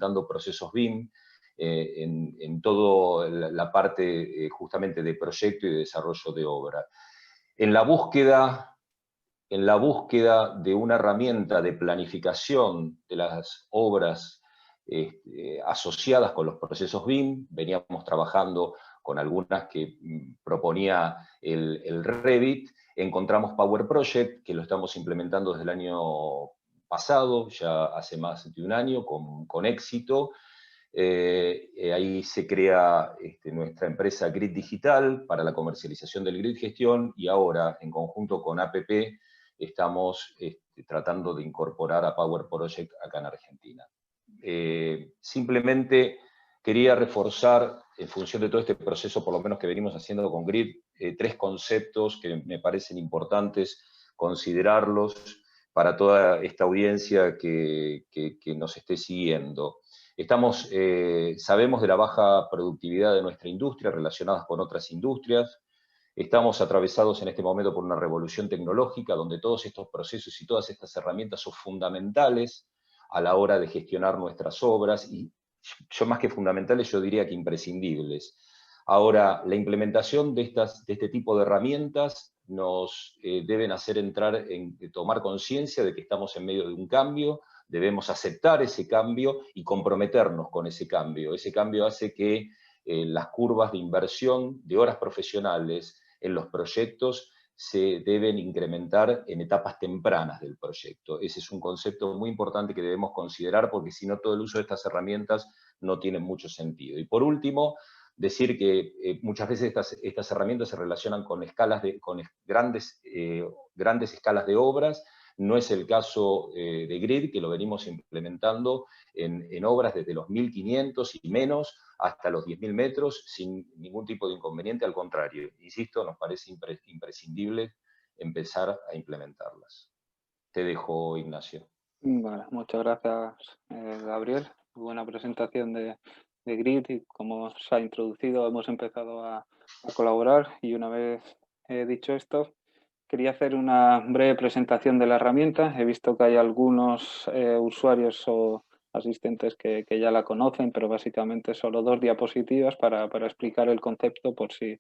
implementando procesos BIM en toda la parte justamente de proyecto y de desarrollo de obra. En la búsqueda de una herramienta de planificación de las obras asociadas con los procesos BIM, veníamos trabajando con algunas que proponía el Revit, encontramos Power Project, que lo estamos implementando desde el año pasado, ya hace más de un año, con éxito. Ahí se crea nuestra empresa Grid Digital para la comercialización del grid gestión, y ahora, en conjunto con APP, estamos tratando de incorporar a Power Project acá en Argentina. Simplemente quería reforzar, en función de todo este proceso, por lo menos que venimos haciendo con Grid, 3 conceptos que me parecen importantes considerarlos para toda esta audiencia que nos esté siguiendo. Sabemos de la baja productividad de nuestra industria relacionadas con otras industrias. Estamos atravesados en este momento por una revolución tecnológica donde todos estos procesos y todas estas herramientas son fundamentales a la hora de gestionar nuestras obras, y yo más que fundamentales, yo diría que imprescindibles. Ahora, la implementación de este tipo de herramientas nos deben hacer entrar en tomar conciencia de que estamos en medio de un cambio, debemos aceptar ese cambio y comprometernos con ese cambio. Ese cambio hace que las curvas de inversión de horas profesionales en los proyectos se deben incrementar en etapas tempranas del proyecto. Ese es un concepto muy importante que debemos considerar, porque si no, todo el uso de estas herramientas no tiene mucho sentido. Y por último, decir que muchas veces estas herramientas se relacionan con grandes escalas de obras. No es el caso de Grid, que lo venimos implementando en obras desde los 1.500 y menos hasta los 10.000 metros sin ningún tipo de inconveniente. Al contrario, insisto, nos parece imprescindible empezar a implementarlas. Te dejo, Ignacio. Vale, muchas gracias, Gabriel. Muy buena presentación de Grid, y como se ha introducido, hemos empezado a colaborar, y una vez dicho esto, quería hacer una breve presentación de la herramienta. He visto que hay algunos usuarios o asistentes que ya la conocen, pero básicamente solo 2 diapositivas para explicar el concepto por si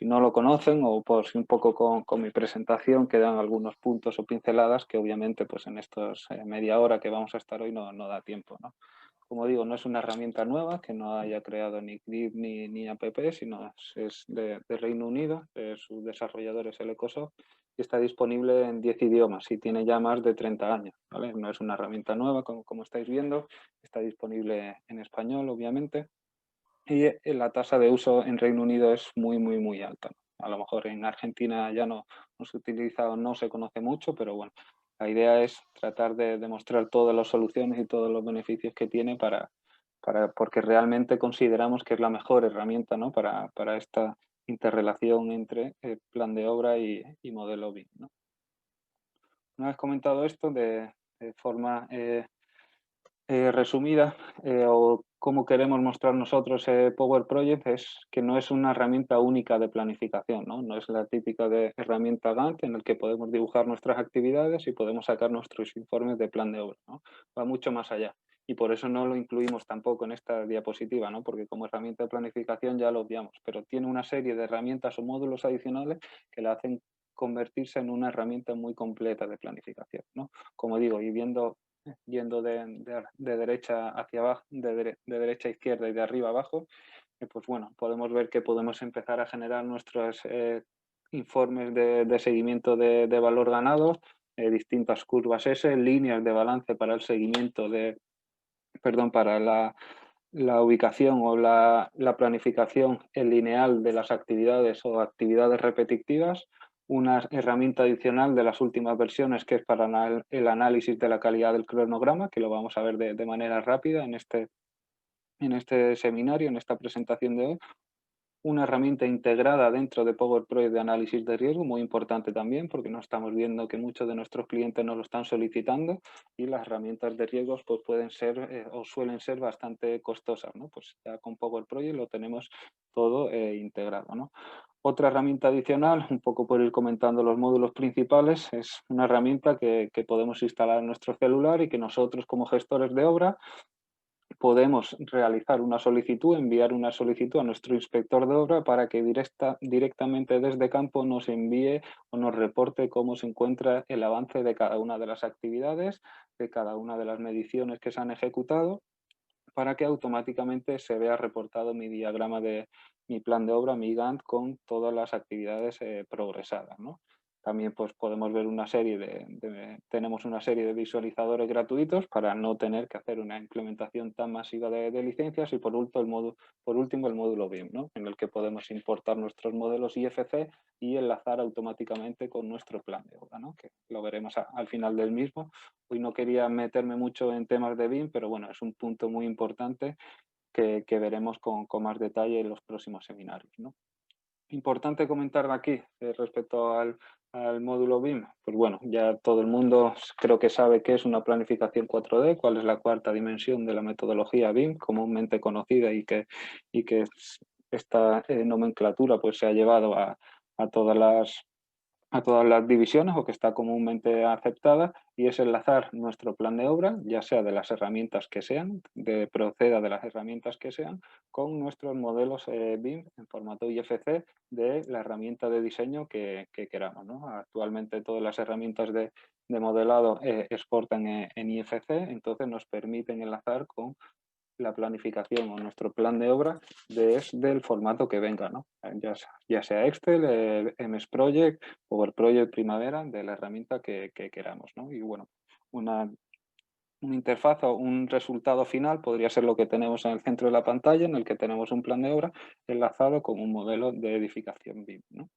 no lo conocen, o por si un poco con mi presentación quedan algunos puntos o pinceladas que obviamente pues en estos media hora que vamos a estar hoy no da tiempo, ¿no? Como digo, no es una herramienta nueva que no haya creado ni Grid ni APP, sino es de Reino Unido, de sus desarrolladores, el Ecosoft, y está disponible en 10 idiomas y tiene ya más de 30 años, ¿vale? No es una herramienta nueva, como estáis viendo, está disponible en español, obviamente, y la tasa de uso en Reino Unido es muy alta. A lo mejor en Argentina ya no se utiliza o no se conoce mucho, pero bueno, la idea es tratar de demostrar todas las soluciones y todos los beneficios que tiene porque realmente consideramos que es la mejor herramienta, ¿no? para esta interrelación entre plan de obra y modelo BIM, ¿no? Una vez comentado esto, de forma resumida, o cómo queremos mostrar nosotros Power Project, es que no es una herramienta única de planificación, ¿no? No es la típica de herramienta Gantt en el que podemos dibujar nuestras actividades y podemos sacar nuestros informes de plan de obra, ¿no? Va mucho más allá. Y por eso no lo incluimos tampoco en esta diapositiva, ¿no? Porque como herramienta de planificación ya lo obviamos, pero tiene una serie de herramientas o módulos adicionales que la hacen convertirse en una herramienta muy completa de planificación, ¿no? Como digo, y yendo de derecha hacia abajo, de derecha a izquierda y de arriba a abajo, pues bueno, podemos ver que podemos empezar a generar nuestros informes de seguimiento de valor ganado, distintas curvas S, líneas de balance para el seguimiento para la ubicación o la planificación lineal de las actividades o actividades repetitivas, una herramienta adicional de las últimas versiones que es para el análisis de la calidad del cronograma, que lo vamos a ver de manera rápida en este seminario, en esta presentación de hoy. Una herramienta integrada dentro de Power Project de análisis de riesgo, muy importante también, porque no estamos viendo que muchos de nuestros clientes nos lo están solicitando, y las herramientas de riesgos pues pueden ser o suelen ser bastante costosas, ¿no? Pues ya con Power Project lo tenemos todo integrado, ¿no? Otra herramienta adicional, un poco por ir comentando los módulos principales, es una herramienta que podemos instalar en nuestro celular y que nosotros como gestores de obra podemos realizar una solicitud, enviar una solicitud a nuestro inspector de obra para que directamente desde campo nos envíe o nos reporte cómo se encuentra el avance de cada una de las actividades, de cada una de las mediciones que se han ejecutado, para que automáticamente se vea reportado mi diagrama de mi plan de obra, mi Gantt, con todas las actividades progresadas, ¿no? También pues, podemos ver una serie tenemos una serie de visualizadores gratuitos para no tener que hacer una implementación tan masiva de licencias y por último el módulo BIM, ¿no? En el que podemos importar nuestros modelos IFC y enlazar automáticamente con nuestro plan de obra, ¿no? Que lo veremos al final del mismo. Hoy no quería meterme mucho en temas de BIM, pero bueno, es un punto muy importante que veremos con más detalle en los próximos seminarios, ¿no? Importante comentar de aquí respecto al módulo BIM, pues bueno, ya todo el mundo creo que sabe qué es una planificación 4D, cuál es la cuarta dimensión de la metodología BIM, comúnmente conocida y que esta nomenclatura pues se ha llevado a todas las divisiones o que está comúnmente aceptada, y es enlazar nuestro plan de obra, ya sea de las herramientas que sean, proceda de las herramientas que sean, con nuestros modelos BIM en formato IFC de la herramienta de diseño que queramos, ¿no? Actualmente todas las herramientas de modelado exportan en IFC, entonces nos permiten enlazar con la planificación o nuestro plan de obra del formato que venga, ¿no? Ya sea Excel, MS Project, Power Project Primavera, de la herramienta que queramos, ¿no? Y bueno, una interfaz o un resultado final podría ser lo que tenemos en el centro de la pantalla, en el que tenemos un plan de obra enlazado con un modelo de edificación BIM, ¿no?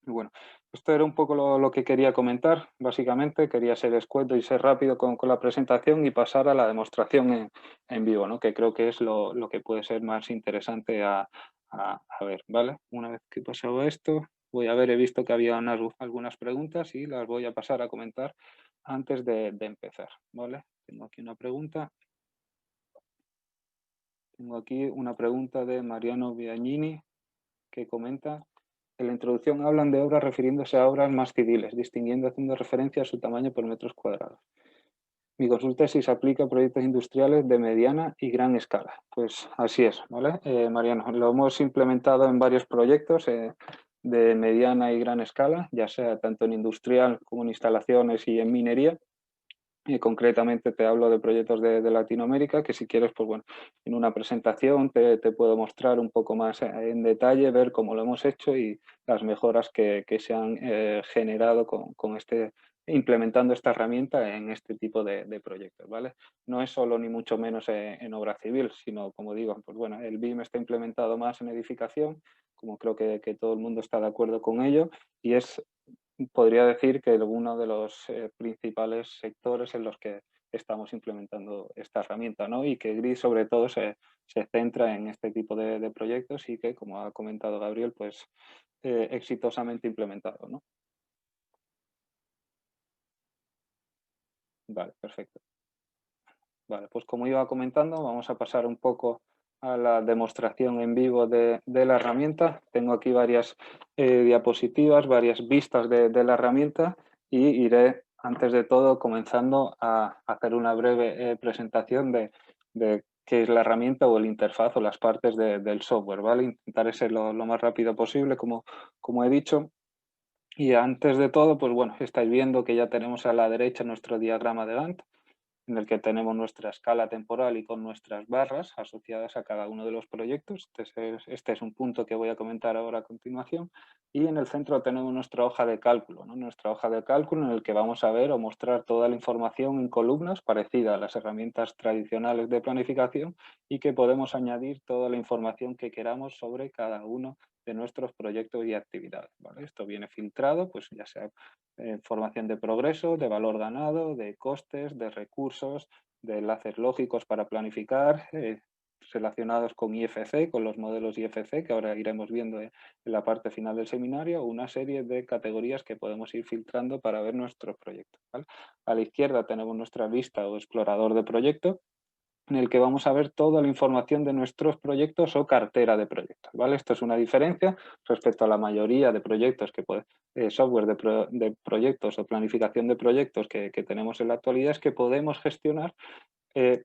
Y bueno, esto era un poco lo que quería comentar. Básicamente quería ser escueto y ser rápido con la presentación y pasar a la demostración en vivo, ¿no? Que creo que es lo que puede ser más interesante a ver, ¿vale? Una vez que he pasado esto, voy a ver, he visto que había algunas preguntas y las voy a pasar a comentar antes de empezar, ¿vale? Tengo aquí una pregunta. Tengo aquí una pregunta de Mariano Biagnini que comenta: en la introducción hablan de obras refiriéndose a obras más civiles, distinguiendo haciendo referencia a su tamaño por metros cuadrados. Mi consulta es si se aplica a proyectos industriales de mediana y gran escala. Pues así es, ¿vale? Mariano, lo hemos implementado en varios proyectos de mediana y gran escala, ya sea tanto en industrial como en instalaciones y en minería. Concretamente te hablo de proyectos de Latinoamérica, que si quieres, pues bueno, en una presentación te puedo mostrar un poco más en detalle, ver cómo lo hemos hecho y las mejoras que se han generado implementando esta herramienta en este tipo de proyectos, ¿vale? No es solo ni mucho menos en obra civil, sino, como digo, pues bueno, el BIM está implementado más en edificación, como creo que todo el mundo está de acuerdo con ello, y podría decir que uno de los principales sectores en los que estamos implementando esta herramienta, ¿no? Y que GRID sobre todo se centra en este tipo de proyectos y que, como ha comentado Gabriel, pues exitosamente implementado, ¿no? Vale, perfecto. Vale, pues como iba comentando, vamos a pasar un poco a la demostración en vivo de la herramienta. Tengo aquí varias diapositivas, varias vistas de la herramienta y iré, antes de todo, comenzando a hacer una breve presentación de qué es la herramienta o el interfaz o las partes del software, ¿vale? Intentaré ser lo más rápido posible, como he dicho. Y antes de todo, pues bueno, estáis viendo que ya tenemos a la derecha nuestro diagrama de Gantt, en el que tenemos nuestra escala temporal y con nuestras barras asociadas a cada uno de los proyectos. Este es un punto que voy a comentar ahora a continuación. Y en el centro tenemos nuestra hoja de cálculo, ¿no? Nuestra hoja de cálculo en el que vamos a ver o mostrar toda la información en columnas parecida a las herramientas tradicionales de planificación y que podemos añadir toda la información que queramos sobre cada uno de nuestros proyectos y actividades, ¿vale? Esto viene filtrado, pues ya sea información de progreso, de valor ganado, de costes, de recursos, de enlaces lógicos para planificar, relacionados con IFC, con los modelos IFC, que ahora iremos viendo en la parte final del seminario, una serie de categorías que podemos ir filtrando para ver nuestros proyectos, ¿vale? A la izquierda tenemos nuestra lista o explorador de proyecto, en el que vamos a ver toda la información de nuestros proyectos o cartera de proyectos, ¿vale? Esto es una diferencia respecto a la mayoría de proyectos software de proyectos o planificación de proyectos que tenemos en la actualidad, es que podemos gestionar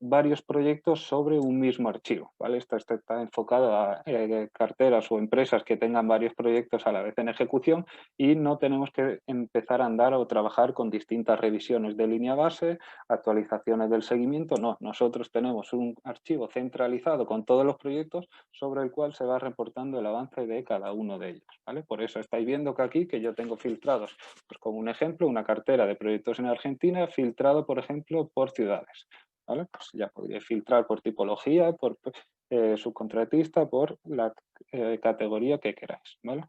varios proyectos sobre un mismo archivo, ¿vale? Esto está enfocado a carteras o empresas que tengan varios proyectos a la vez en ejecución y no tenemos que empezar a andar o trabajar con distintas revisiones de línea base, actualizaciones del seguimiento, no, nosotros tenemos un archivo centralizado con todos los proyectos sobre el cual se va reportando el avance de cada uno de ellos, ¿vale? Por eso estáis viendo que aquí que yo tengo filtrados, pues como un ejemplo, una cartera de proyectos en Argentina filtrado, por ejemplo, por ciudades. ¿Vale? Pues ya podríais filtrar por tipología, por subcontratista, por la categoría que queráis. ¿Vale?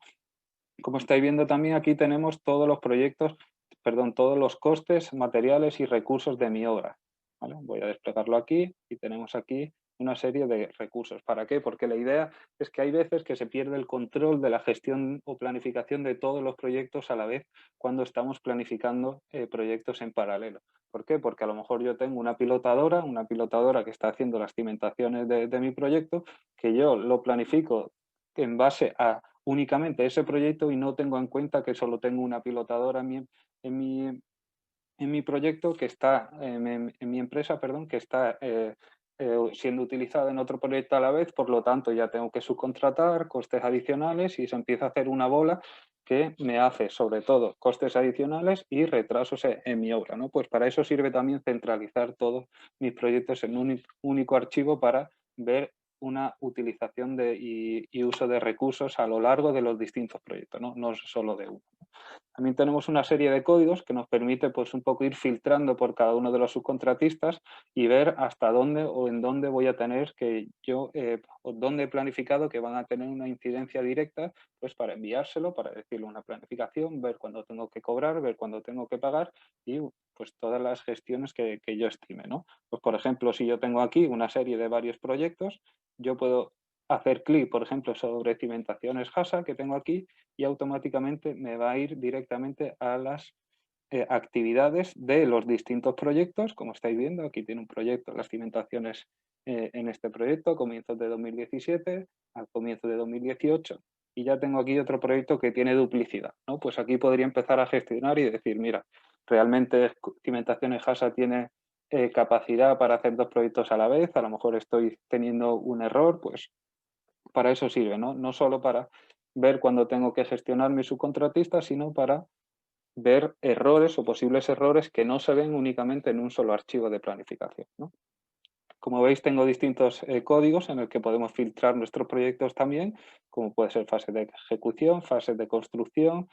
Como estáis viendo también aquí tenemos todos los proyectos, perdón, todos los costes, materiales y recursos de mi obra. ¿Vale? Voy a desplegarlo aquí y tenemos aquí una serie de recursos. ¿Para qué? Porque la idea es que hay veces que se pierde el control de la gestión o planificación de todos los proyectos a la vez cuando estamos planificando proyectos en paralelo. ¿Por qué? Porque a lo mejor yo tengo una pilotadora que está haciendo las cimentaciones de mi proyecto, que yo lo planifico en base a únicamente ese proyecto y no tengo en cuenta que solo tengo una pilotadora en mi proyecto que está, en mi empresa, perdón, que está siendo utilizada en otro proyecto a la vez, por lo tanto ya tengo que subcontratar costes adicionales y se empieza a hacer una bola que me hace sobre todo costes adicionales y retrasos en mi obra, ¿no? Pues para eso sirve también centralizar todos mis proyectos en un único archivo para ver una utilización y uso de recursos a lo largo de los distintos proyectos, no solo de uno. También tenemos una serie de códigos que nos permite pues un poco ir filtrando por cada uno de los subcontratistas y ver hasta dónde o en dónde voy a tener que yo, o dónde he planificado que van a tener una incidencia directa, pues para enviárselo, para decirle una planificación, ver cuándo tengo que cobrar, ver cuándo tengo que pagar y pues todas las gestiones que yo estime, ¿no? Pues por ejemplo, si yo tengo aquí una serie de varios proyectos, yo puedo hacer clic, por ejemplo, sobre cimentaciones HASA que tengo aquí y automáticamente me va a ir directamente a las actividades de los distintos proyectos. Como estáis viendo, aquí tiene un proyecto, las cimentaciones en este proyecto, a comienzos de 2017, al comienzo de 2018, y ya tengo aquí otro proyecto que tiene duplicidad, ¿no? Pues aquí podría empezar a gestionar y decir, mira, realmente Cimentaciones HASA tiene capacidad para hacer dos proyectos a la vez, a lo mejor estoy teniendo un error, pues para eso sirve, ¿no? No solo para ver cuándo tengo que gestionar mis subcontratistas, sino para ver errores o posibles errores que no se ven únicamente en un solo archivo de planificación, ¿no? Como veis, tengo distintos códigos en el que podemos filtrar nuestros proyectos también, como puede ser fase de ejecución, fase de construcción,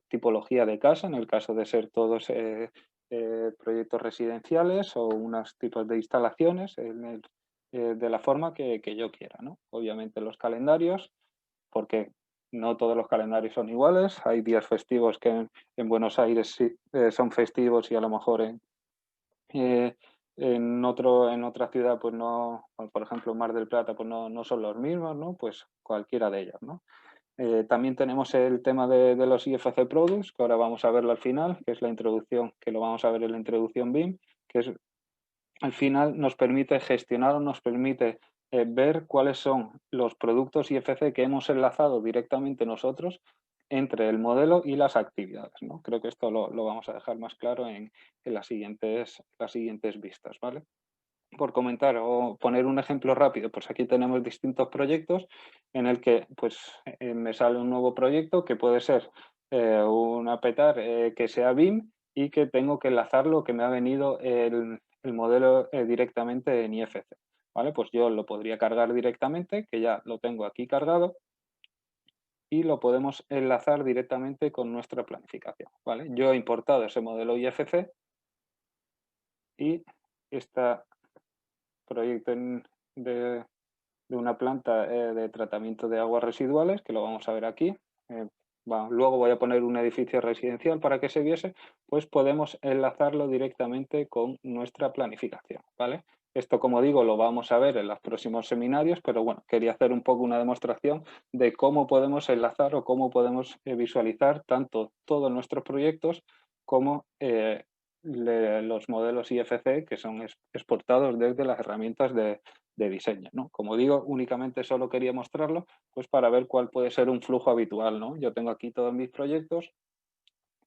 tipología de casa, en el caso de ser todos proyectos residenciales o unos tipos de instalaciones de la forma que yo quiera, ¿no? Obviamente los calendarios, porque no todos los calendarios son iguales. Hay días festivos que en Buenos Aires sí, son festivos y a lo mejor eh, en otra ciudad, pues no, por ejemplo, Mar del Plata, pues no son los mismos, ¿no? Pues cualquiera de ellos, ¿no? También tenemos el tema de los IFC Products, que ahora vamos a verlo al final, que es la introducción, que lo vamos a ver en la introducción BIM, que es al final nos permite gestionar o nos permite ver cuáles son los productos IFC que hemos enlazado directamente nosotros entre el modelo y las actividades, ¿no? Creo que esto lo vamos a dejar más claro en las siguientes vistas, ¿vale? Por comentar o poner un ejemplo rápido, pues aquí tenemos distintos proyectos en el que pues me sale un nuevo proyecto que puede ser un apetar que sea BIM y que tengo que enlazarlo, que me ha venido el modelo directamente en IFC. ¿Vale? Pues yo lo podría cargar directamente, que ya lo tengo aquí cargado, y lo podemos enlazar directamente con nuestra planificación. ¿Vale? Yo he importado ese modelo IFC y este proyecto de una planta de tratamiento de aguas residuales, que lo vamos a ver aquí. Luego voy a poner un edificio residencial para que se viese, pues podemos enlazarlo directamente con nuestra planificación, ¿vale? Esto, como digo, lo vamos a ver en los próximos seminarios, pero bueno, quería hacer un poco una demostración de cómo podemos enlazar o cómo podemos visualizar tanto todos nuestros proyectos como los modelos IFC que son exportados desde las herramientas de diseño, ¿no? Como digo, únicamente solo quería mostrarlo pues para ver cuál puede ser un flujo habitual, ¿no? Yo tengo aquí todos mis proyectos,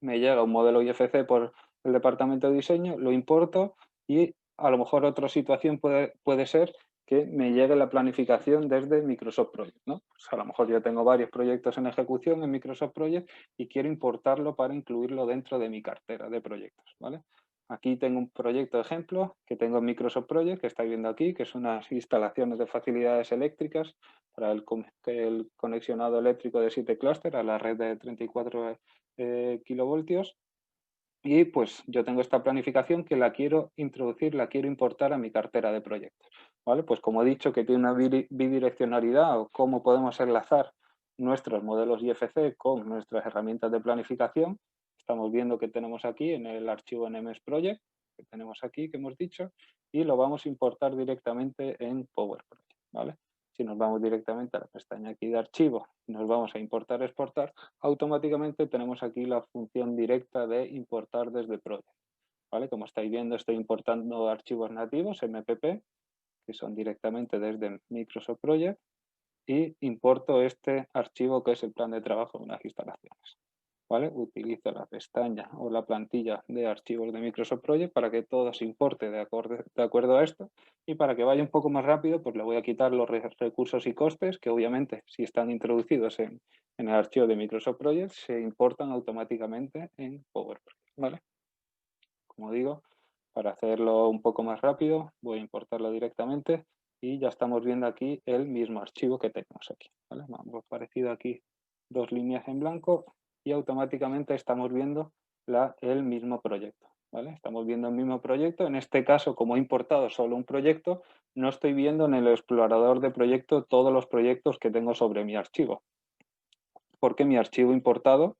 me llega un modelo IFC por el departamento de diseño, lo importo y a lo mejor otra situación puede ser que me llegue la planificación desde Microsoft Project, ¿no? Pues a lo mejor yo tengo varios proyectos en ejecución en Microsoft Project y quiero importarlo para incluirlo dentro de mi cartera de proyectos, ¿vale? Aquí tengo un proyecto de ejemplo que tengo en Microsoft Project, que estáis viendo aquí, que son unas instalaciones de facilidades eléctricas para el conexionado eléctrico de 7 clústeres a la red de 34 kilovoltios. Y pues yo tengo esta planificación que la quiero introducir, la quiero importar a mi cartera de proyectos. ¿Vale? Pues como he dicho que tiene una bidireccionalidad o cómo podemos enlazar nuestros modelos IFC con nuestras herramientas de planificación, estamos viendo que tenemos aquí en el archivo NMS Project, que tenemos aquí, que hemos dicho, y lo vamos a importar directamente en Power Project. ¿Vale? Si nos vamos directamente a la pestaña aquí de archivo y nos vamos a importar, exportar, automáticamente tenemos aquí la función directa de importar desde Project. ¿Vale? Como estáis viendo, estoy importando archivos nativos MPP, que son directamente desde Microsoft Project, y importo este archivo que es el plan de trabajo de unas instalaciones. ¿Vale? Utilizo la pestaña o la plantilla de archivos de Microsoft Project para que todo se importe de acuerdo a esto, y para que vaya un poco más rápido, pues le voy a quitar los recursos y costes que obviamente si están introducidos en el archivo de Microsoft Project se importan automáticamente en Power Project. ¿Vale? Como digo, para hacerlo un poco más rápido voy a importarlo directamente y ya estamos viendo aquí el mismo archivo que tenemos aquí. ¿Vale? Hemos aparecido aquí dos líneas en blanco y automáticamente estamos viendo el mismo proyecto. ¿Vale? Estamos viendo el mismo proyecto. En este caso, como he importado solo un proyecto, no estoy viendo en el explorador de proyecto todos los proyectos que tengo sobre mi archivo, porque mi archivo importado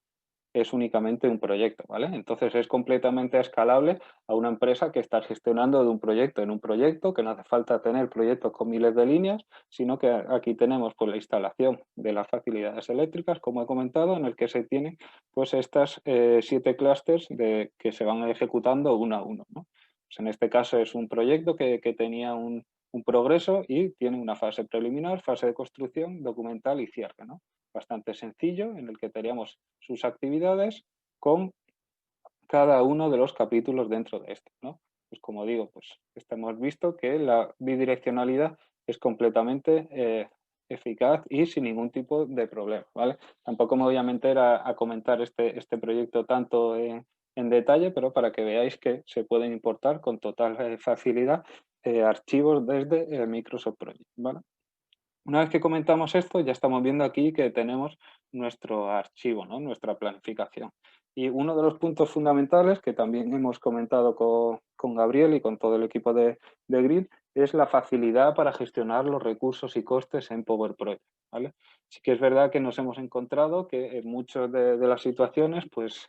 es únicamente un proyecto, ¿vale? Entonces es completamente escalable a una empresa que está gestionando de un proyecto en un proyecto, que no hace falta tener proyectos con miles de líneas, sino que aquí tenemos pues la instalación de las facilidades eléctricas, como he comentado, en el que se tienen pues estas 7 clústeres que se van ejecutando uno a uno, ¿no? Pues en este caso es un proyecto que tenía un progreso y tiene una fase preliminar, fase de construcción, documental y cierre, ¿no? Bastante sencillo, en el que teníamos sus actividades con cada uno de los capítulos dentro de este, ¿no? Pues como digo, pues hemos visto que la bidireccionalidad es completamente eficaz y sin ningún tipo de problema, ¿vale? Tampoco me voy a meter a comentar este proyecto tanto en detalle, pero para que veáis que se pueden importar con total facilidad archivos desde Microsoft Project, ¿vale? Una vez que comentamos esto, ya estamos viendo aquí que tenemos nuestro archivo, ¿no? Nuestra planificación. Y uno de los puntos fundamentales que también hemos comentado con Gabriel y con todo el equipo de Grid es la facilidad para gestionar los recursos y costes en Power Project, ¿vale? Sí que es verdad que nos hemos encontrado que en muchas de las situaciones, pues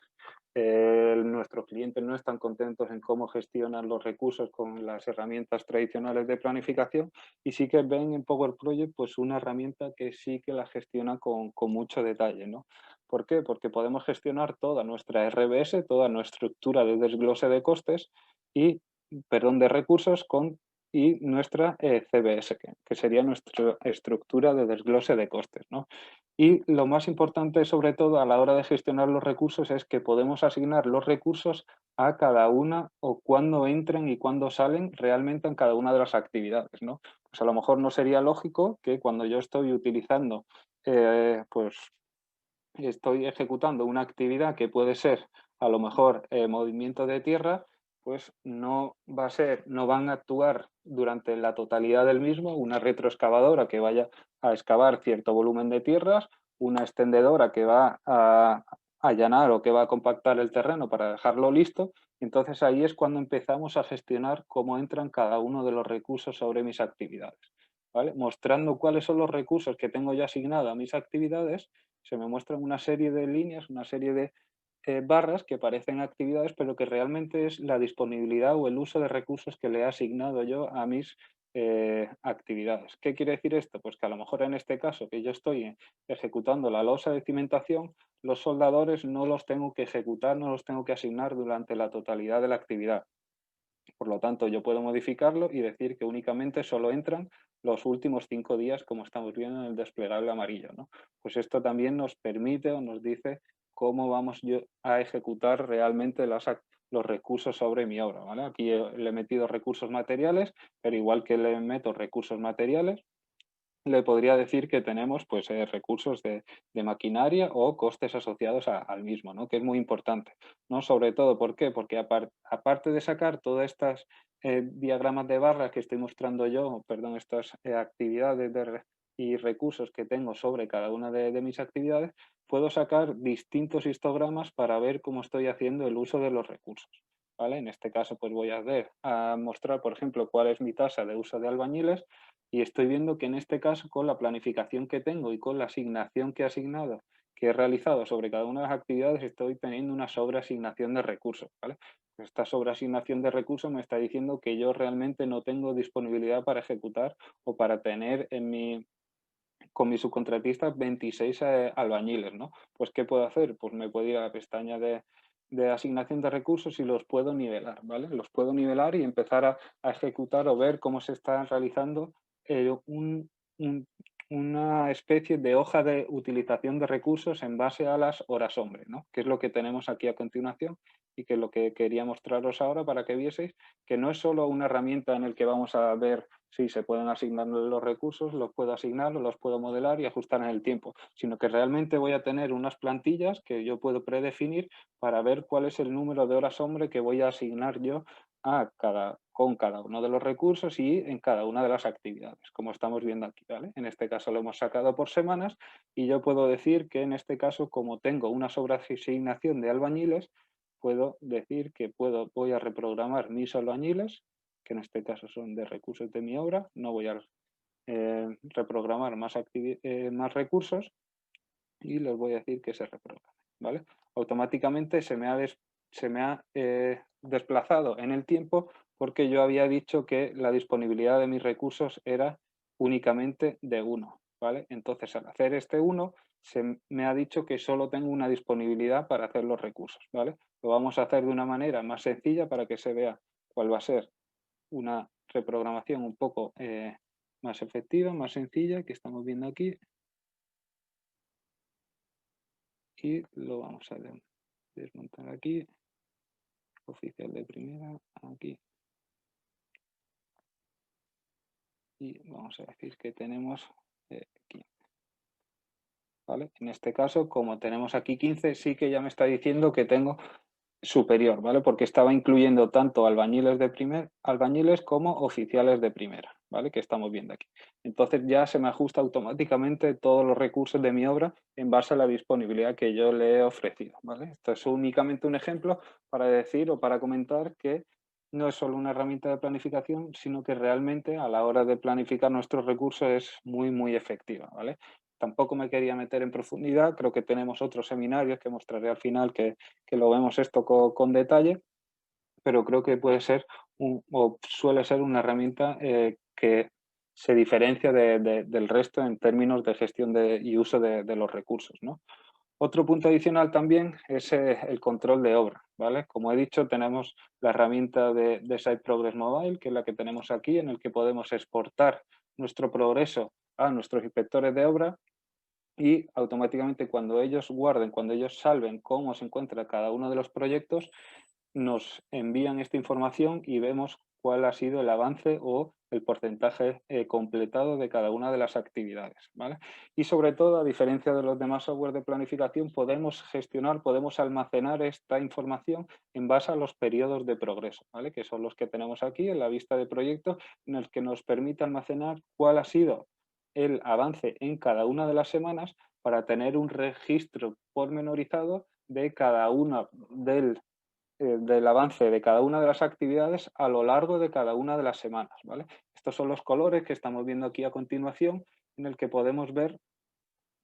nuestros clientes no están contentos en cómo gestionan los recursos con las herramientas tradicionales de planificación y sí que ven en Power Project pues una herramienta que sí que la gestiona con mucho detalle, ¿no? ¿Por qué? Porque podemos gestionar toda nuestra RBS, toda nuestra estructura de desglose de costes y, perdón, de recursos y nuestra CBS, que sería nuestra estructura de desglose de costes, ¿no? Y lo más importante, sobre todo, a la hora de gestionar los recursos es que podemos asignar los recursos a cada una o cuándo entran y cuándo salen realmente en cada una de las actividades, ¿no? Pues a lo mejor no sería lógico que cuando yo estoy utilizando, pues estoy ejecutando una actividad que puede ser a lo mejor movimiento de tierra, pues no van a actuar durante la totalidad del mismo una retroexcavadora que vaya a excavar cierto volumen de tierras, una extendedora que va a allanar o que va a compactar el terreno para dejarlo listo. Entonces ahí es cuando empezamos a gestionar cómo entran cada uno de los recursos sobre mis actividades, ¿vale? Mostrando cuáles son los recursos que tengo ya asignado a mis actividades, se me muestran una serie de líneas, una serie de barras que parecen actividades, pero que realmente es la disponibilidad o el uso de recursos que le he asignado yo a mis actividades. ¿Qué quiere decir esto? Pues que a lo mejor en este caso que yo estoy ejecutando la losa de cimentación, los soldadores no los tengo que ejecutar, no los tengo que asignar durante la totalidad de la actividad. Por lo tanto, yo puedo modificarlo y decir que únicamente solo entran los últimos 5 días, como estamos viendo en el desplegable amarillo, ¿no? Pues esto también nos permite o nos dice cómo vamos a ejecutar realmente los los recursos sobre mi obra, ¿vale? Aquí le he metido recursos materiales, pero igual que le meto recursos materiales, le podría decir que tenemos pues, recursos de maquinaria o costes asociados al mismo, ¿no? Que es muy importante, ¿no? Sobre todo, ¿por qué? Porque aparte de sacar todas estas diagramas de barras que estoy mostrando yo, perdón, estas actividades y recursos que tengo sobre cada una de mis actividades, puedo sacar distintos histogramas para ver cómo estoy haciendo el uso de los recursos, ¿vale? En este caso, pues voy a mostrar, por ejemplo, cuál es mi tasa de uso de albañiles y estoy viendo que en este caso, con la planificación que tengo y con la asignación que he realizado sobre cada una de las actividades, estoy teniendo una sobreasignación de recursos, ¿vale? Esta sobreasignación de recursos me está diciendo que yo realmente no tengo disponibilidad para ejecutar o para tener con mis subcontratistas 26 albañiles, ¿no? Pues, ¿qué puedo hacer? Pues me puedo ir a la pestaña de asignación de recursos y los puedo nivelar, ¿vale? Los puedo nivelar y empezar a ejecutar o ver cómo se está realizando eh, un- un- una especie de hoja de utilización de recursos en base a las horas hombre, ¿no? Que es lo que tenemos aquí a continuación y que es lo que quería mostraros ahora para que vieseis que no es solo una herramienta en la que vamos a ver si se pueden asignar los recursos, los puedo asignar o los puedo modelar y ajustar en el tiempo, sino que realmente voy a tener unas plantillas que yo puedo predefinir para ver cuál es el número de horas hombre que voy a asignar yo con cada uno de los recursos y en cada una de las actividades, como estamos viendo aquí, ¿vale? En este caso lo hemos sacado por semanas y yo puedo decir que en este caso, como tengo una sobreasignación de albañiles, puedo decir que voy a reprogramar mis albañiles, que en este caso son de recursos de mi obra, no voy a reprogramar más recursos y les voy a decir que se reprogramen, ¿vale? Automáticamente se me ha desplazado en el tiempo porque yo había dicho que la disponibilidad de mis recursos era únicamente de 1, ¿vale? Entonces, al hacer este 1, se me ha dicho que solo tengo una disponibilidad para hacer los recursos, ¿vale? Lo vamos a hacer de una manera más sencilla para que se vea cuál va a ser una reprogramación un poco más efectiva, más sencilla, que estamos viendo aquí, y lo vamos a desmontar aquí, oficial de primera, aquí, y vamos a decir que tenemos 15, ¿vale? En este caso, como tenemos aquí 15, sí que ya me está diciendo que tengo superior, ¿vale? Porque estaba incluyendo tanto albañiles como oficiales de primera, ¿vale? Que estamos viendo aquí. Entonces ya se me ajusta automáticamente todos los recursos de mi obra en base a la disponibilidad que yo le he ofrecido, ¿vale? Esto es únicamente un ejemplo para decir o para comentar que no es solo una herramienta de planificación, sino que realmente a la hora de planificar nuestros recursos es muy, muy efectiva, ¿vale? Tampoco me quería meter en profundidad, creo que tenemos otros seminarios que mostraré al final que lo vemos esto con detalle, pero creo que puede ser o suele ser una herramienta que se diferencia del resto en términos de gestión y uso de los recursos, ¿no? Otro punto adicional también es el control de obra, ¿vale? Como he dicho, tenemos la herramienta de Site Progress Mobile, que es la que tenemos aquí, en el que podemos exportar nuestro progreso a nuestros inspectores de obra y automáticamente cuando ellos salven cómo se encuentra cada uno de los proyectos, nos envían esta información y vemos cuál ha sido el avance o el porcentaje completado de cada una de las actividades, ¿vale? Y sobre todo, a diferencia de los demás software de planificación, podemos almacenar esta información en base a los periodos de progreso, ¿vale? Que son los que tenemos aquí en la vista de proyecto, en el que nos permite almacenar cuál ha sido el avance en cada una de las semanas para tener un registro pormenorizado de cada una del avance de cada una de las actividades a lo largo de cada una de las semanas, ¿vale? Estos son los colores que estamos viendo aquí a continuación, en el que podemos ver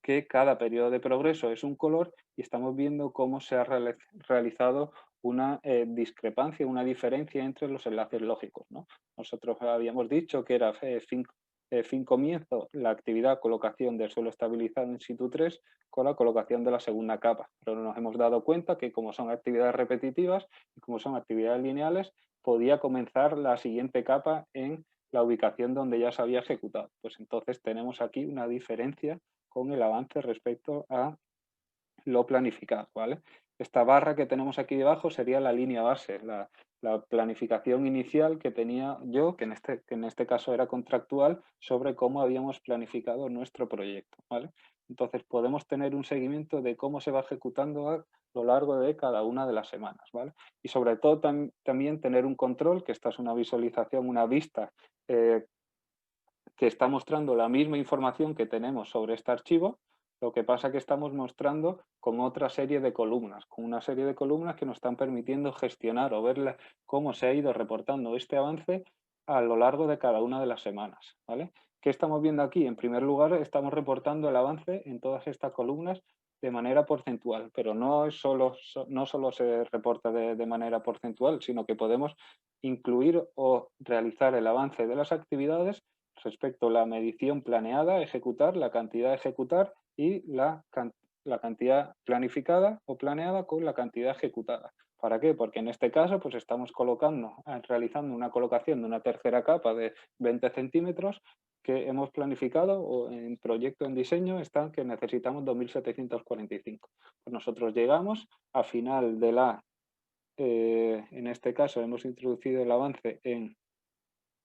que cada periodo de progreso es un color y estamos viendo cómo se ha realizado una discrepancia, una diferencia entre los enlaces lógicos, ¿no? Nosotros habíamos dicho que era fin comienzo la actividad colocación del suelo estabilizado in situ 3 con la colocación de la segunda capa, pero nos hemos dado cuenta que como son actividades repetitivas y como son actividades lineales, podía comenzar la siguiente capa en la ubicación donde ya se había ejecutado. Pues entonces tenemos aquí una diferencia con el avance respecto a lo planificado, ¿vale? esta barra que tenemos aquí debajo sería la línea base, la planificación inicial que tenía yo, que en este caso era contractual, sobre cómo habíamos planificado nuestro proyecto, ¿vale? Entonces podemos tener un seguimiento de cómo se va ejecutando a lo largo de cada una de las semanas, ¿vale? Y sobre todo también tener un control, que esta es una visualización, una vista que está mostrando la misma información que tenemos sobre este archivo, lo que pasa que estamos mostrando con otra serie de columnas, con una serie de columnas que nos están permitiendo gestionar o ver cómo se ha ido reportando este avance a lo largo de cada una de las semanas, ¿vale? ¿Qué estamos viendo aquí? En primer lugar, estamos reportando el avance en todas estas columnas de manera porcentual, pero no solo se reporta de manera porcentual, sino que podemos incluir o realizar el avance de las actividades respecto a la medición planeada, ejecutar, la cantidad a ejecutar y la cantidad planificada o planeada con la cantidad ejecutada. ¿Para qué? Porque en este caso pues estamos realizando una colocación de una tercera capa de 20 centímetros que hemos planificado o en proyecto en diseño están que necesitamos 2.745. Pues nosotros llegamos a final de en este caso hemos introducido el avance en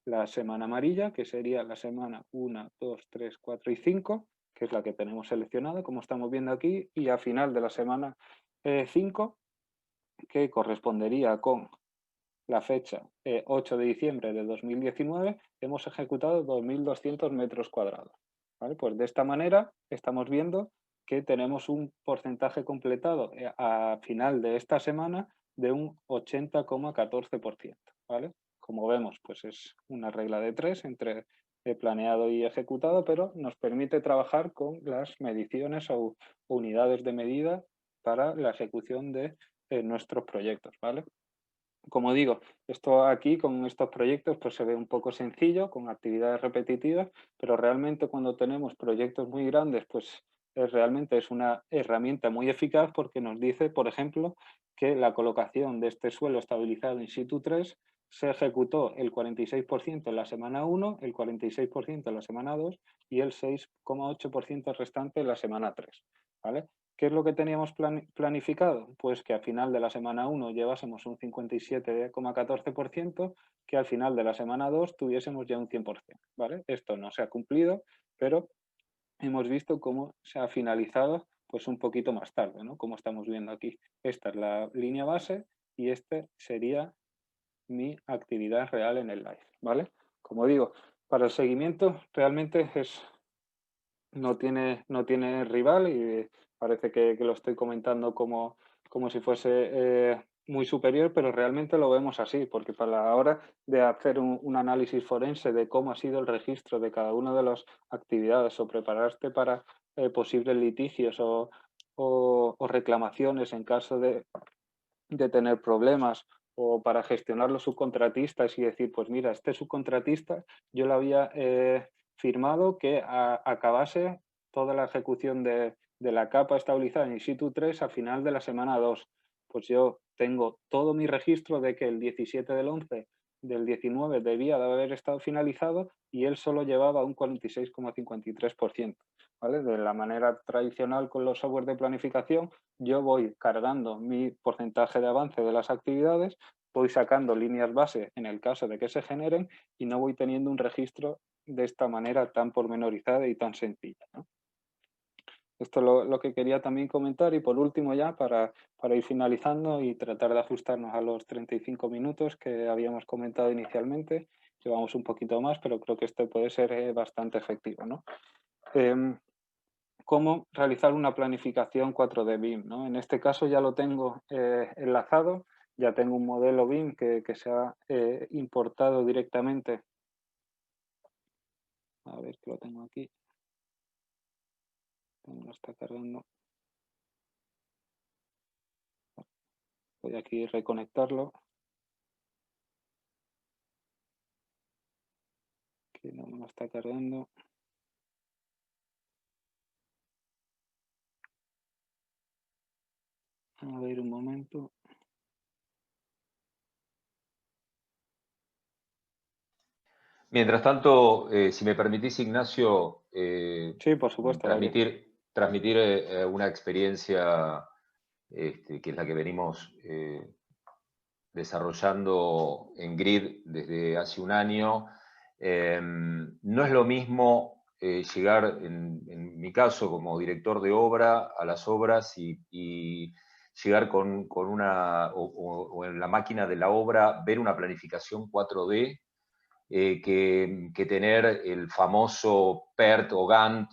la semana amarilla, que sería la semana 1, 2, 3, 4 y 5, que es la que tenemos seleccionada, como estamos viendo aquí, y a final de la semana 5, que correspondería con la fecha 8 de diciembre de 2019, hemos ejecutado 2.200 metros cuadrados. ¿Vale? Pues de esta manera estamos viendo que tenemos un porcentaje completado a final de esta semana de un 80,14%. ¿Vale? Como vemos, pues es una regla de 3 entre planeado y ejecutado, pero nos permite trabajar con las mediciones o unidades de medida para la ejecución de nuestros proyectos. ¿Vale? Como digo, esto aquí con estos proyectos pues se ve un poco sencillo, con actividades repetitivas, pero realmente cuando tenemos proyectos muy grandes, pues realmente es una herramienta muy eficaz porque nos dice, por ejemplo, que la colocación de este suelo estabilizado in situ 3 se ejecutó el 46% en la semana 1, el 46% en la semana 2 y el 6,8% restante en la semana 3. ¿Vale? ¿Qué es lo que teníamos planificado? Pues que al final de la semana 1 llevásemos un 57,14%, que al final de la semana 2 tuviésemos ya un 100%, ¿vale? Esto no se ha cumplido, pero hemos visto cómo se ha finalizado pues un poquito más tarde, ¿no? Como estamos viendo aquí. Esta es la línea base y este sería mi actividad real en el live, ¿vale? Como digo, para el seguimiento realmente no tiene rival y parece que lo estoy comentando como si fuese muy superior, pero realmente lo vemos así, porque para la hora de hacer un análisis forense de cómo ha sido el registro de cada una de las actividades o prepararte para posibles litigios o reclamaciones en caso de tener problemas o para gestionar los subcontratistas y decir, pues mira, este subcontratista yo lo había firmado que acabase toda la ejecución de la capa estabilizada in situ 3 a final de la semana 2. Pues yo tengo todo mi registro de que el 17 del 11 del 19 debía de haber estado finalizado y él solo llevaba un 46,53%. ¿Vale? De la manera tradicional con los software de planificación, yo voy cargando mi porcentaje de avance de las actividades, voy sacando líneas base en el caso de que se generen y no voy teniendo un registro de esta manera tan pormenorizada y tan sencilla, ¿no? Esto es lo que quería también comentar y por último ya para ir finalizando y tratar de ajustarnos a los 35 minutos que habíamos comentado inicialmente. Llevamos un poquito más, pero creo que esto puede ser bastante efectivo, ¿no? Cómo realizar una planificación 4D BIM, ¿no? En este caso ya lo tengo enlazado, ya tengo un modelo BIM que se ha importado directamente. A ver que lo tengo aquí. No está cargando. Voy aquí a reconectarlo. Que no me lo está cargando. A ver un momento. Mientras tanto, si me permitís, Ignacio, Sí, por supuesto, Gabriel. transmitir una experiencia que es la que venimos desarrollando en GRID desde hace un año. No es lo mismo llegar, en mi caso, como director de obra, a las obras y llegar con una, o en la máquina de la obra, ver una planificación 4D, que tener el famoso PERT o Gantt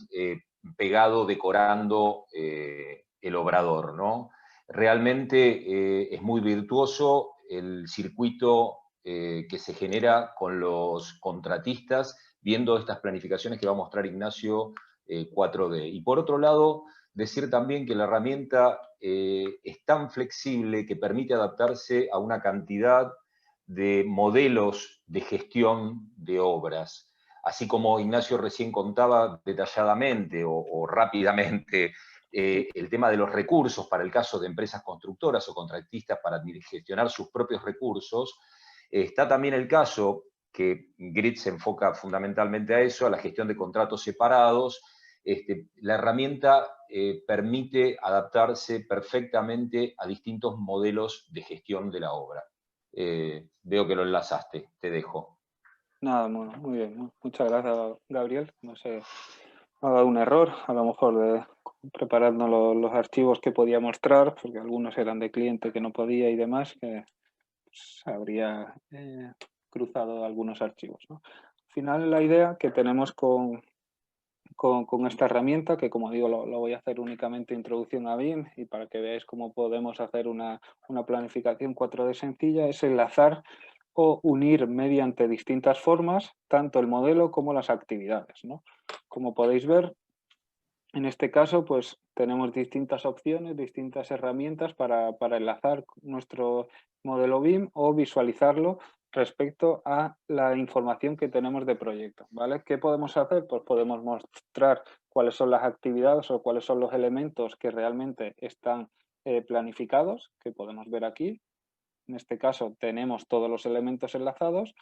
pegado decorando el obrador, ¿no? Realmente es muy virtuoso el circuito que se genera con los contratistas viendo estas planificaciones que va a mostrar Ignacio 4D. Y por otro lado, decir también que la herramienta es tan flexible que permite adaptarse a una cantidad de modelos de gestión de obras. Así como Ignacio recién contaba detalladamente o rápidamente el tema de los recursos para el caso de empresas constructoras o contratistas para gestionar sus propios recursos, está también el caso que GRID se enfoca fundamentalmente a eso, a la gestión de contratos separados. La herramienta permite adaptarse perfectamente a distintos modelos de gestión de la obra. Veo que lo enlazaste, te dejo. Nada, muy bien, ¿no? Muchas gracias, Gabriel. No sé, ha dado un error, a lo mejor de preparando los archivos que podía mostrar, porque algunos eran de cliente que no podía y demás, que pues, habría cruzado algunos archivos, ¿no? Al final, la idea que tenemos con esta herramienta, que como digo, lo voy a hacer únicamente introducción a BIM y para que veáis cómo podemos hacer una planificación 4D sencilla, es enlazar o unir mediante distintas formas tanto el modelo como las actividades, ¿no? Como podéis ver, en este caso, pues tenemos distintas opciones, distintas herramientas para enlazar nuestro modelo BIM o visualizarlo respecto a la información que tenemos de proyecto, ¿vale? ¿Qué podemos hacer? Pues podemos mostrar cuáles son las actividades o cuáles son los elementos que realmente están planificados, que podemos ver aquí. En este caso tenemos todos los elementos enlazados,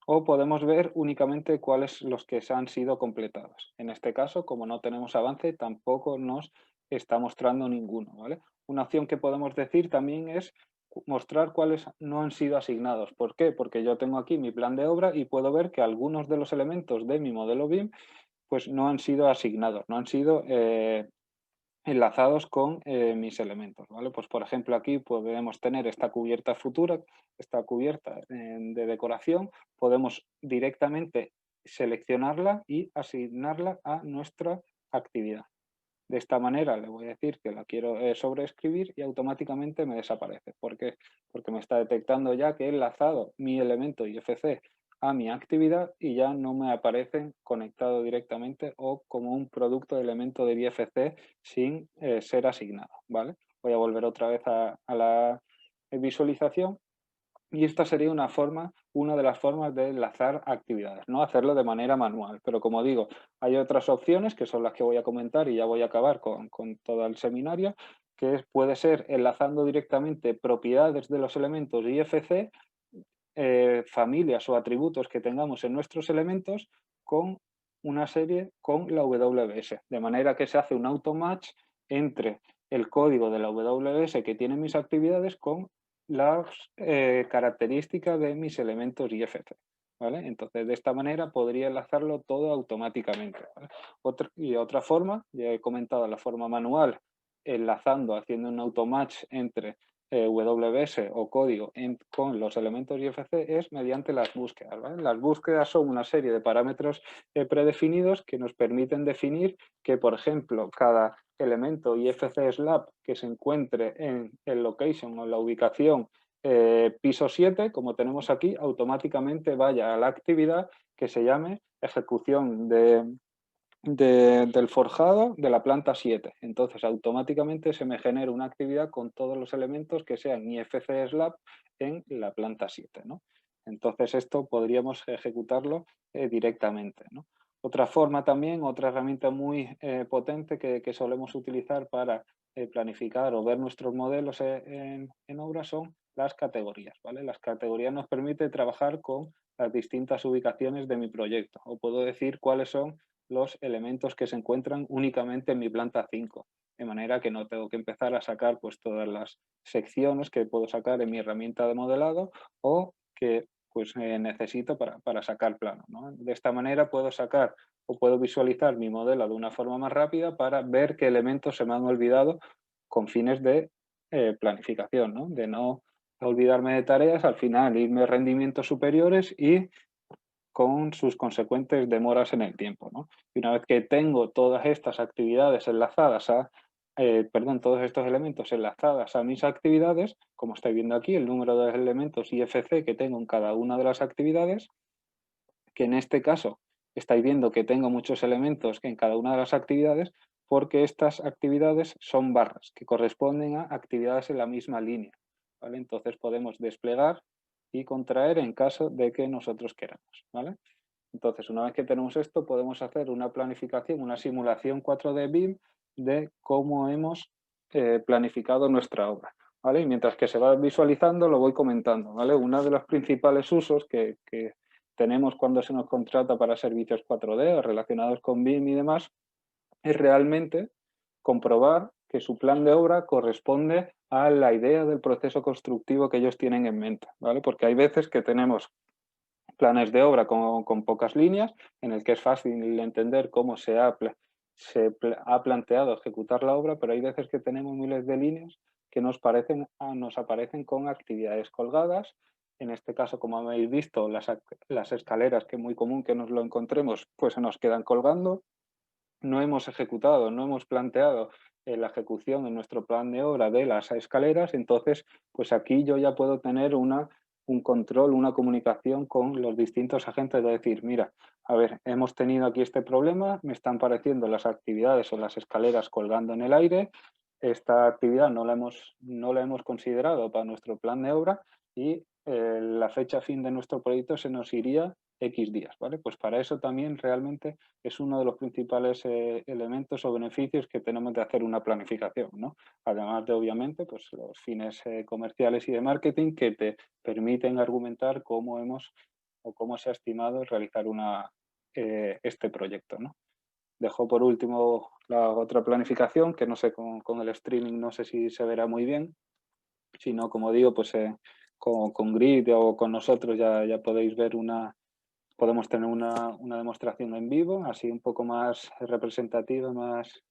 o podemos ver únicamente cuáles los que se han sido completados. En este caso, como no tenemos avance, tampoco nos está mostrando ninguno, ¿vale? Una opción que podemos decir también es mostrar cuáles no han sido asignados. ¿Por qué? Porque yo tengo aquí mi plan de obra y puedo ver que algunos de los elementos de mi modelo BIM pues no han sido asignados, no han sido enlazados con mis elementos, ¿vale? Pues por ejemplo aquí podemos tener esta cubierta futura, esta cubierta de decoración, podemos directamente seleccionarla y asignarla a nuestra actividad. De esta manera le voy a decir que la quiero sobreescribir y automáticamente me desaparece. ¿Por qué? Porque me está detectando ya que he enlazado mi elemento IFC a mi actividad y ya no me aparecen conectado directamente o como un producto de elemento de IFC sin ser asignado, ¿vale? Voy a volver otra vez a la visualización y esta sería una de las formas de enlazar actividades, no hacerlo de manera manual. Pero como digo, hay otras opciones que son las que voy a comentar y ya voy a acabar con todo el seminario, que puede ser enlazando directamente propiedades de los elementos IFC, familias o atributos que tengamos en nuestros elementos con una serie con la WS, de manera que se hace un automatch entre el código de la WS que tienen mis actividades con las características de mis elementos IFC. ¿Vale? Entonces, de esta manera podría enlazarlo todo automáticamente. ¿Vale? Otra forma, ya he comentado la forma manual, enlazando, haciendo un automatch entre WS o código con los elementos IFC es mediante las búsquedas, ¿vale? Las búsquedas son una serie de parámetros predefinidos que nos permiten definir que, por ejemplo, cada elemento IFC Slab que se encuentre en el location o en la ubicación piso 7, como tenemos aquí, automáticamente vaya a la actividad que se llame ejecución del forjado de la planta 7. Entonces, automáticamente se me genera una actividad con todos los elementos que sean IFC Slab en la planta 7, ¿no? Entonces, esto podríamos ejecutarlo directamente, ¿no? Otra forma también, otra herramienta muy potente que solemos utilizar para planificar o ver nuestros modelos en obra son las categorías, ¿vale? Las categorías nos permiten trabajar con las distintas ubicaciones de mi proyecto o puedo decir cuáles son los elementos que se encuentran únicamente en mi planta 5. de manera que no tengo que empezar a sacar pues todas las secciones que puedo sacar en mi herramienta de modelado o que pues necesito para sacar plano, ¿no? De esta manera puedo sacar o puedo visualizar mi modelo de una forma más rápida para ver qué elementos se me han olvidado con fines de planificación, ¿no? De no olvidarme de tareas, al final irme a rendimientos superiores y con sus consecuentes demoras en el tiempo, ¿no? Y una vez que tengo todas estas actividades enlazadas todos estos elementos enlazadas a mis actividades, como estáis viendo aquí, el número de elementos IFC que tengo en cada una de las actividades, que en este caso estáis viendo que tengo muchos elementos en cada una de las actividades porque estas actividades son barras que corresponden a actividades en la misma línea, ¿vale? Entonces podemos desplegar y contraer en caso de que nosotros queramos, ¿vale? Entonces, una vez que tenemos esto, podemos hacer una planificación, una simulación 4D BIM de cómo hemos planificado nuestra obra, ¿vale? Y mientras que se va visualizando, lo voy comentando, ¿vale? Uno de los principales usos que tenemos cuando se nos contrata para servicios 4D relacionados con BIM y demás es realmente comprobar que su plan de obra corresponde a la idea del proceso constructivo que ellos tienen en mente, ¿vale? Porque hay veces que tenemos planes de obra con pocas líneas, en el que es fácil entender cómo ha planteado ejecutar la obra, pero hay veces que tenemos miles de líneas que nos aparecen con actividades colgadas. En este caso, como habéis visto, las escaleras, que es muy común que nos lo encontremos, pues se nos quedan colgando. No hemos ejecutado, no hemos planteado la ejecución en nuestro plan de obra de las escaleras, entonces, pues aquí yo ya puedo tener un control, una comunicación con los distintos agentes de decir, mira, a ver, hemos tenido aquí este problema, me están pareciendo las actividades o las escaleras colgando en el aire, esta actividad no la hemos considerado para nuestro plan de obra y la fecha fin de nuestro proyecto se nos iría X días, ¿vale? Pues para eso también realmente es uno de los principales elementos o beneficios que tenemos de hacer una planificación, ¿no? Además de, obviamente, pues los fines comerciales y de marketing que te permiten argumentar cómo se ha estimado realizar este proyecto, ¿no? Dejo por último la otra planificación, que no sé, con el streaming no sé si se verá muy bien, sino, como digo, pues con Grid o con nosotros ya podéis ver podemos tener una demostración en vivo, así un poco más representativa, más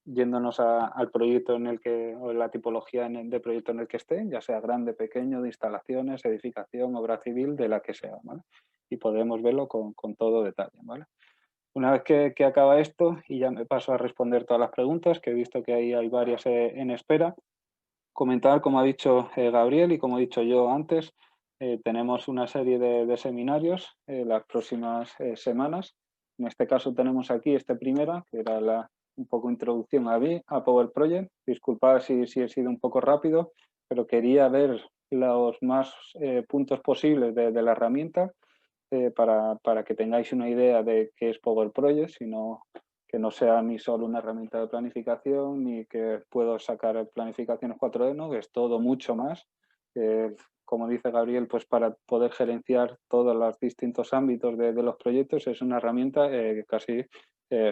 yéndonos al proyecto o la tipología de proyecto en el que esté, ya sea grande, pequeño, de instalaciones, edificación, obra civil, de la que sea, ¿vale? Y podemos verlo con todo detalle, ¿vale? Una vez que acaba esto, y ya me paso a responder todas las preguntas, que he visto que ahí hay varias en espera, comentar, como ha dicho Gabriel y como he dicho yo antes, tenemos una serie de seminarios las próximas semanas. En este caso tenemos aquí este primera, que era un poco introducción a Power Project. Disculpad si he sido un poco rápido, pero quería ver los más puntos posibles de la herramienta para que tengáis una idea de qué es Power Project, que no sea ni solo una herramienta de planificación, ni que puedo sacar planificaciones 4D, ¿no? Que es todo mucho más. Como dice Gabriel, pues para poder gerenciar todos los distintos ámbitos de los proyectos es una herramienta casi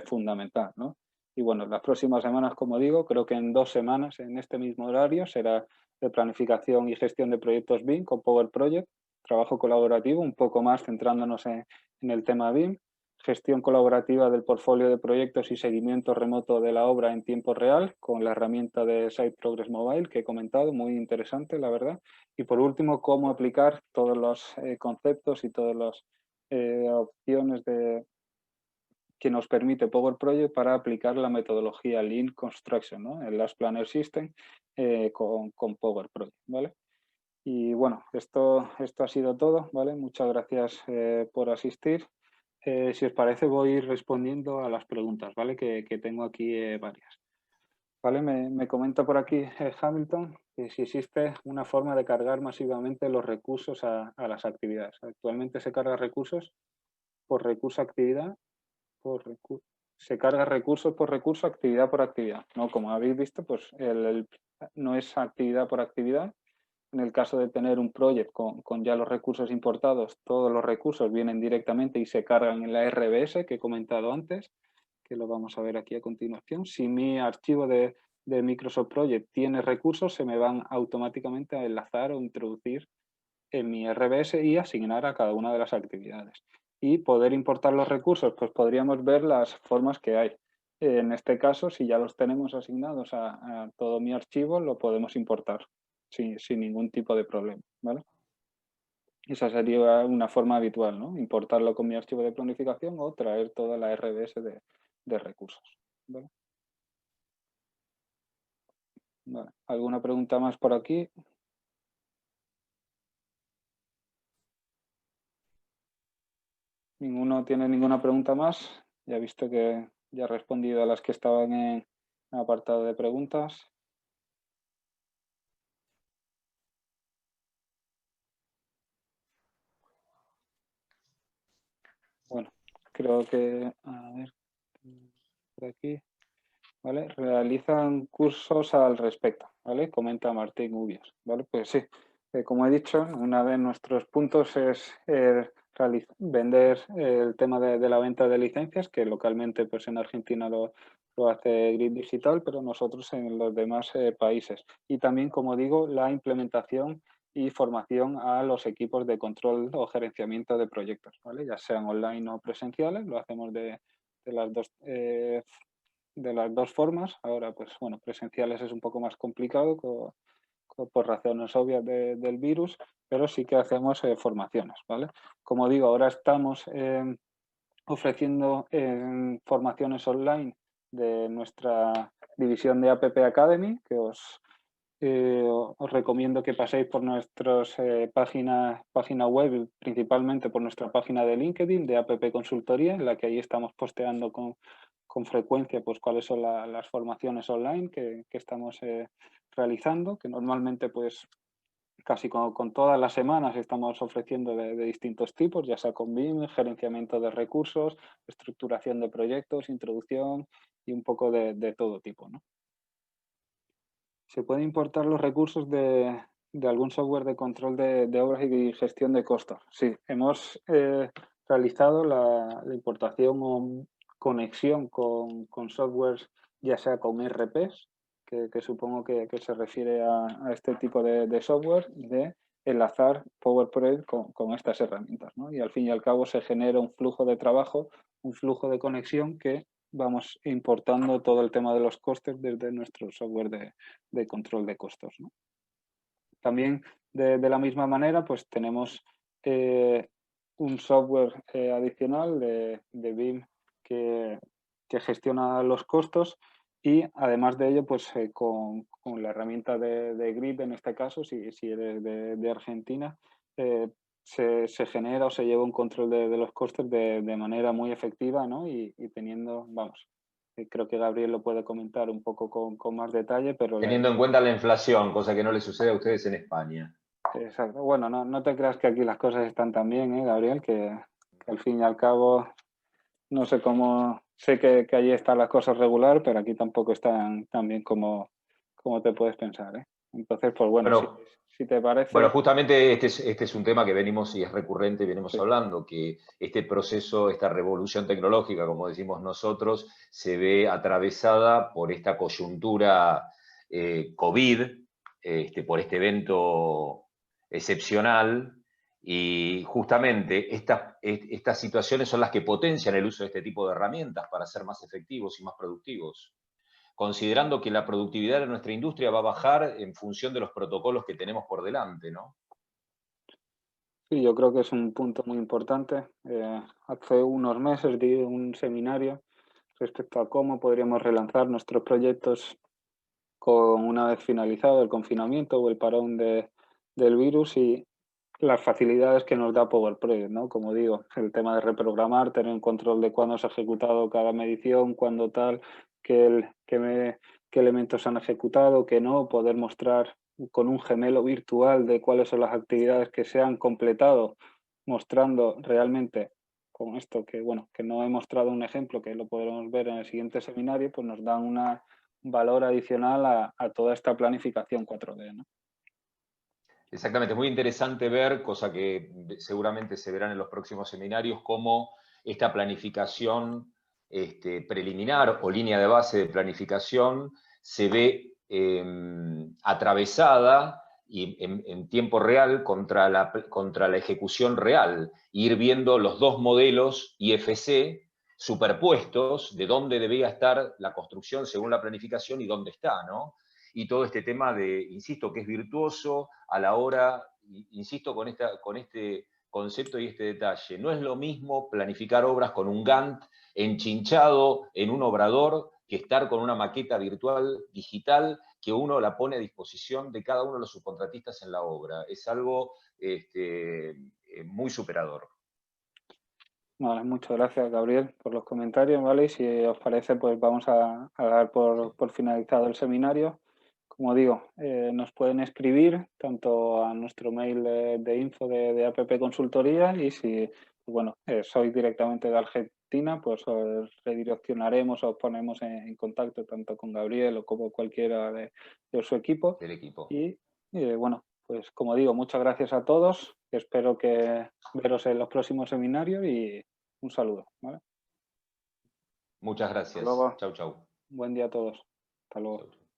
fundamental, ¿no? Y bueno, las próximas semanas, como digo, creo que en 2 semanas, en este mismo horario, será de planificación y gestión de proyectos BIM con Power Project, trabajo colaborativo, un poco más centrándonos en el tema BIM, gestión colaborativa del portfolio de proyectos y seguimiento remoto de la obra en tiempo real con la herramienta de Site Progress Mobile que he comentado, muy interesante, la verdad. Y por último, cómo aplicar todos los conceptos y todas las opciones que nos permite Power Project para aplicar la metodología Lean Construction, ¿no? El Last Planner System con Power Project, ¿vale? Y bueno, esto ha sido todo, ¿vale? Muchas gracias por asistir. Si os parece, voy a ir respondiendo a las preguntas, ¿vale? Que tengo aquí varias. ¿Vale? Me comenta por aquí Hamilton que si existe una forma de cargar masivamente los recursos a las actividades. Actualmente se carga recursos por recurso actividad, se carga recursos por recurso, actividad por actividad. ¿No? Como habéis visto, pues no es actividad por actividad. En el caso de tener un proyecto con ya los recursos importados, todos los recursos vienen directamente y se cargan en la RBS que he comentado antes, que lo vamos a ver aquí a continuación. Si mi archivo de de Microsoft Project tiene recursos, se me van automáticamente a enlazar o introducir en mi RBS y asignar a cada una de las actividades. Y poder importar los recursos, pues podríamos ver las formas que hay. En este caso, si ya los tenemos asignados a todo mi archivo, lo podemos importar sin ningún tipo de problema, ¿vale? Esa sería una forma habitual, ¿no? Importarlo con mi archivo de planificación o traer toda la RBS de recursos, ¿vale? Vale. ¿Alguna pregunta más por aquí? ¿Ninguno tiene ninguna pregunta más? Ya he visto que ya he respondido a las que estaban en el apartado de preguntas. Bueno, creo que, a ver, por aquí, ¿vale? Realizan cursos al respecto, ¿vale? Comenta Martín Ubias, ¿vale? Pues sí, como he dicho, uno de nuestros puntos es vender el tema de la venta de licencias, que localmente pues en Argentina lo hace Grid Digital, pero nosotros en los demás países. Y también, como digo, la implementación y formación a los equipos de control o gerenciamiento de proyectos, ¿vale? Ya sean online o presenciales, lo hacemos de las dos formas. Ahora, pues bueno, presenciales es un poco más complicado por razones obvias del virus, pero sí que hacemos formaciones, ¿vale? Como digo, ahora estamos ofreciendo formaciones online de nuestra división de App Academy, que os recomiendo que paséis por nuestras página web, principalmente por nuestra página de LinkedIn de App Consultoría, en la que ahí estamos posteando con frecuencia pues cuáles son las formaciones online que estamos realizando, que normalmente pues casi con todas las semanas estamos ofreciendo de distintos tipos, ya sea con BIM, gerenciamiento de recursos, estructuración de proyectos, introducción y un poco de todo tipo, ¿no? Se pueden importar los recursos de algún software de control de obras y gestión de costos. Sí, hemos realizado la importación o conexión con softwares, ya sea con ERPs, que supongo que se refiere a este tipo de software, de enlazar PowerPoint con estas herramientas, ¿no? Y al fin y al cabo se genera un flujo de trabajo, un flujo de conexión que vamos importando todo el tema de los costes desde nuestro software de control de costos, ¿no? También de la misma manera, pues tenemos un software adicional de BIM que gestiona los costos y además de ello, pues con la herramienta de Grid, en este caso, si eres de Argentina, se genera o se lleva un control de los costes de manera muy efectiva, ¿no? Y teniendo, vamos, creo que Gabriel lo puede comentar un poco con más detalle, pero Teniendo en cuenta la inflación, cosa que no le sucede a ustedes en España. exacto. Bueno, no te creas que aquí las cosas están tan bien, Gabriel, que al fin y al cabo, no sé cómo, sé que allí están las cosas regular, pero aquí tampoco están tan bien como te puedes pensar, ¿eh? Entonces, pues bueno, Bueno, si te Bueno, parece, justamente este es un tema que venimos y es recurrente, venimos sí. hablando, que este proceso, esta revolución tecnológica, como decimos nosotros, se ve atravesada por esta coyuntura COVID, por este evento excepcional, y justamente estas situaciones son las que potencian el uso de este tipo de herramientas para ser más efectivos y más productivos, considerando que la productividad de nuestra industria va a bajar en función de los protocolos que tenemos por delante, ¿no? Sí, yo creo que es un punto muy importante. Hace unos meses di un seminario respecto a cómo podríamos relanzar nuestros proyectos una vez finalizado el confinamiento o el parón del virus y las facilidades que nos da Power Project, ¿no? Como digo, el tema de reprogramar, tener un control de cuándo se ha ejecutado cada medición, cuándo tal, qué elementos se han ejecutado, qué no, poder mostrar con un gemelo virtual de cuáles son las actividades que se han completado, mostrando realmente con esto que, bueno, que no he mostrado un ejemplo, que lo podremos ver en el siguiente seminario, pues nos dan un valor adicional a toda esta planificación 4D, ¿no? Exactamente, es muy interesante ver, cosa que seguramente se verán en los próximos seminarios, cómo esta planificación preliminar o línea de base de planificación se ve atravesada y en tiempo real contra la ejecución real, ir viendo los dos modelos IFC superpuestos de dónde debía estar la construcción según la planificación y dónde está, ¿no? Y todo este tema de, insisto, que es virtuoso a la hora, insisto con este concepto y este detalle, no es lo mismo planificar obras con un Gantt enchinchado en un obrador que estar con una maqueta virtual digital que uno la pone a disposición de cada uno de los subcontratistas en la obra. Es algo muy superador. Vale, muchas gracias, Gabriel, por los comentarios, ¿vale? Y si os parece, pues vamos a dar por finalizado el seminario. Como digo, nos pueden escribir tanto a nuestro mail de info de APP Consultoría, y si, pues bueno, sois directamente de Argentina, pues os redireccionaremos, os ponemos en contacto tanto con Gabriel o como cualquiera de su equipo. Del equipo. Y bueno, pues como digo, muchas gracias a todos. Espero que veros en los próximos seminarios y un saludo, ¿vale? Muchas Hasta gracias. luego. Chau, chau. Buen día a todos. Hasta luego. Chau, chau.